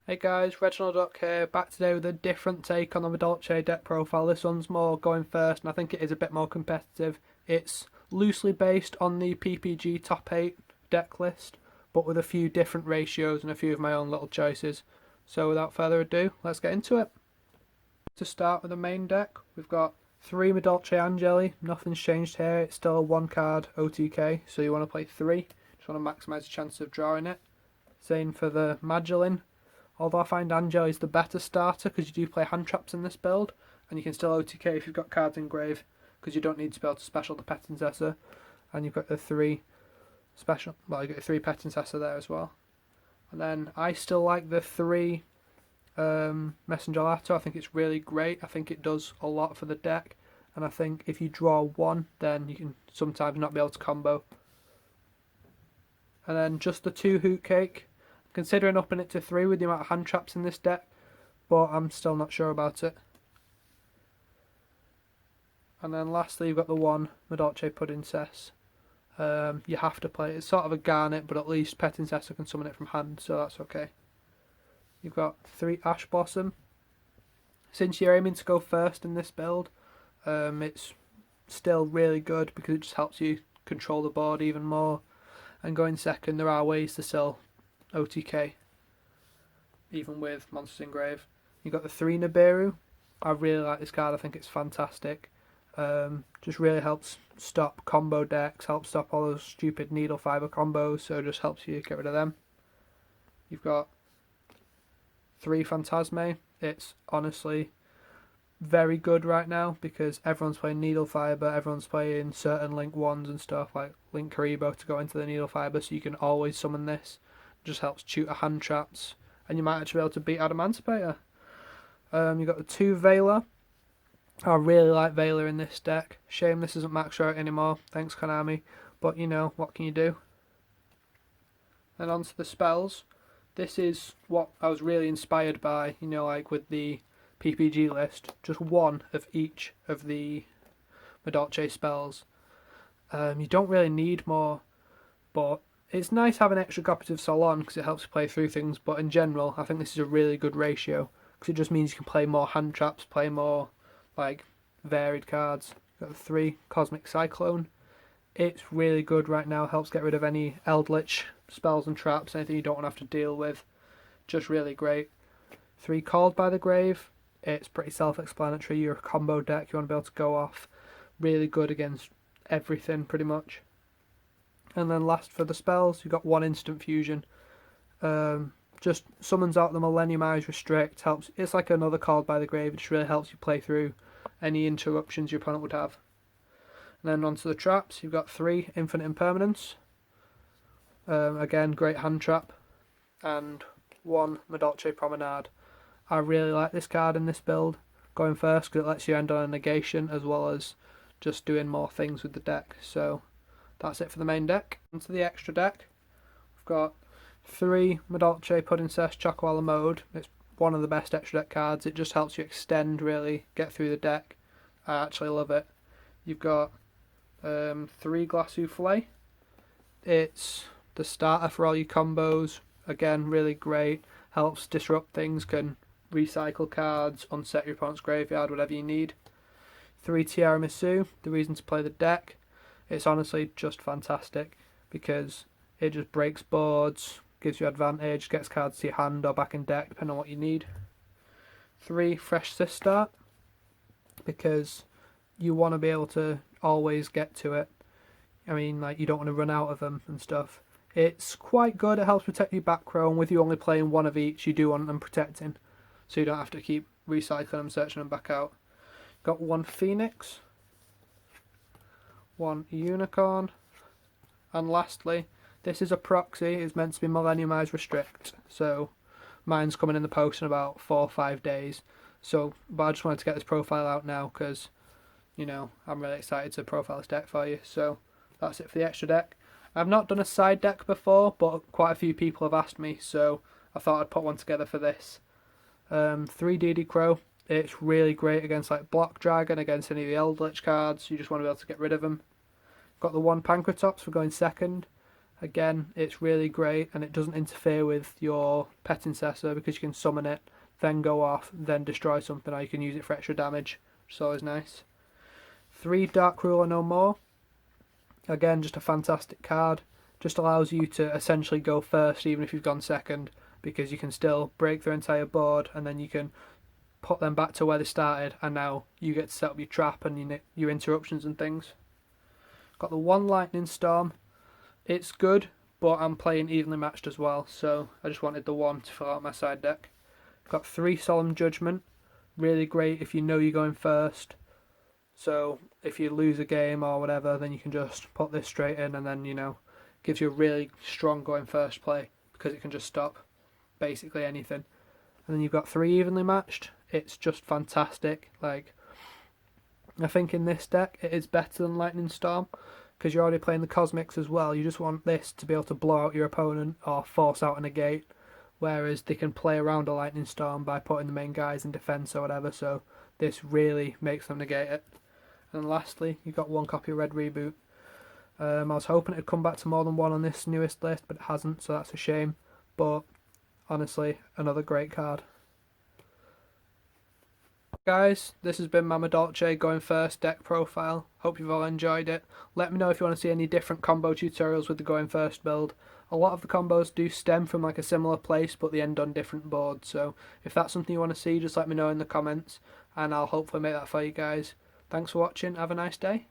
Hey guys, Reginald here, back today with a different take on the Madolche deck profile. This one's more going first, and I think it is a bit more competitive. It's loosely based on the PPG top 8 deck list, but with a few different ratios and a few of my own little choices. So without further ado, let's get into it. To start with the main deck, we've got 3 Madolche Angeli. Nothing's changed here, it's still a 1 card OTK, so you want to play 3. Just want to maximise the chance of drawing it. Same for the Magdalene. Although I find Angel is the better starter because you do play hand traps in this build, and you can still OTK if you've got cards in grave because you don't need to be able to special the Petincessor, and you've got the 3 special. Well, you got the 3 Petincessor there as well. And then I still like the 3 Messenger Lato. I think it's really great. I think it does a lot for the deck, and I think if you draw 1, then you can sometimes not be able to combo. And then just the 2 Hoot Cake. Considering upping it to 3 with the amount of hand traps in this deck, but I'm still not sure about it. And then lastly, you've got the 1 Madolche Puddingcess. You have to play it. It's sort of a garnet, but at least Petincessor can summon it from hand, so that's okay. You've got 3 Ash Blossom. Since you're aiming to go first in this build, it's still really good because it just helps you control the board even more. And going second, there are ways to still OTK, even with monsters in grave. You've got the 3 Nibiru. I really like this card. I think it's fantastic. Just really helps stop combo decks, helps stop all those stupid needle fiber combos, so it just helps you get rid of them. You've got 3 Phantasme. It's honestly very good right now because everyone's playing needle fiber, everyone's playing certain Link 1s and stuff like Link Karibo to go into the needle fiber, so you can always summon this. Just helps tutor hand traps, and you might actually be able to beat Adamantipator. You've got the 2 Veiler. I really like Veiler in this deck. Shame this isn't max out anymore, thanks Konami, but you know, what can you do? Then on to the spells. This is what I was really inspired by, you know, like with the PPG list. Just 1 of each of the Madolche spells. You don't really need more, but it's nice having extra copies of Solon because it helps you play through things, but in general, I think this is a really good ratio because it just means you can play more hand traps, play more like varied cards. You've got the 3 Cosmic Cyclone. It's really good right now, helps get rid of any Eldritch spells and traps, anything you don't want to have to deal with. Just really great. 3 Called by the Grave. It's pretty self-explanatory. You're a combo deck, you want to be able to go off. Really good against everything, pretty much. And then last for the spells, you've got 1 Instant Fusion. Just summons out the Millennium Eyes Restrict, helps. It's like another Called by the Grave, it just really helps you play through any interruptions your opponent would have. And then onto the traps, you've got 3 Infinite Impermanence. Again, great hand trap. And 1 Madolche Promenade. I really like this card in this build, going first, because it lets you end on a negation as well as just doing more things with the deck. So that's it for the main deck. Onto the extra deck, we've got 3 Madolche Puddingcess Chocoala Mode. It's one of the best extra deck cards. It just helps you extend, really, get through the deck. I actually love it. You've got 3 Glass Souffle. It's the starter for all your combos. Again, really great. Helps disrupt things, can recycle cards, unset your opponent's graveyard, whatever you need. 3 Tiaramisu, the reason to play the deck. It's honestly just fantastic because it just breaks boards, gives you advantage, gets cards to your hand or back in deck depending on what you need. 3 Fresh Sistart, because you want to be able to always get to it. I mean, like, you don't want to run out of them and stuff. It's quite good, it helps protect your back row, and with you only playing 1 of each, you do want them protecting, so you don't have to keep recycling them, searching them back out. Got 1 Phoenix, 1 Unicorn, and lastly, this is a proxy, it's meant to be Millennium Eyes Restrict, so mine's coming in the post in about 4 or 5 days, but I just wanted to get this profile out now because, you know, I'm really excited to profile this deck for you. So that's it for the extra deck. I've not done a side deck before, but quite a few people have asked me, so I thought I'd put one together for this. 3 DD Crow. It's really great against like Block Dragon, against any of the Eldritch cards. You just want to be able to get rid of them. Got the 1 Pancratops for going second. Again, it's really great, and it doesn't interfere with your pet incessor because you can summon it, then go off, then destroy something, or you can use it for extra damage, which is always nice. 3 Dark Ruler No More. Again, just a fantastic card. Just allows you to essentially go first even if you've gone second, because you can still break their entire board and then you can put them back to where they started, and now you get to set up your trap and your interruptions and things. Got the 1 Lightning Storm. It's good, but I'm playing evenly matched as well, so I just wanted the 1 to fill out my side deck. Got 3 Solemn Judgment. Really great if you know you're going first. So if you lose a game or whatever, then you can just put this straight in, and then, gives you a really strong going first play because it can just stop basically anything. And then you've got 3 Evenly Matched. It's just fantastic. Like, I think in this deck it is better than Lightning Storm because you're already playing the Cosmics as well. You just want this to be able to blow out your opponent or force out a negate, whereas they can play around a Lightning Storm by putting the main guys in defense or whatever, so this really makes them negate it. And lastly, you've got 1 copy of Red Reboot. I was hoping it'd come back to more than 1 on this newest list, but it hasn't, so that's a shame. But honestly, another great card. Guys, this has been my Madolche going first deck profile. Hope you've all enjoyed it. Let me know if you want to see any different combo tutorials with the going first build. A lot of the combos do stem from like a similar place, but they end on different boards, so if that's something you want to see, just let me know in the comments and I'll hopefully make that for you guys. Thanks for watching, have a nice day.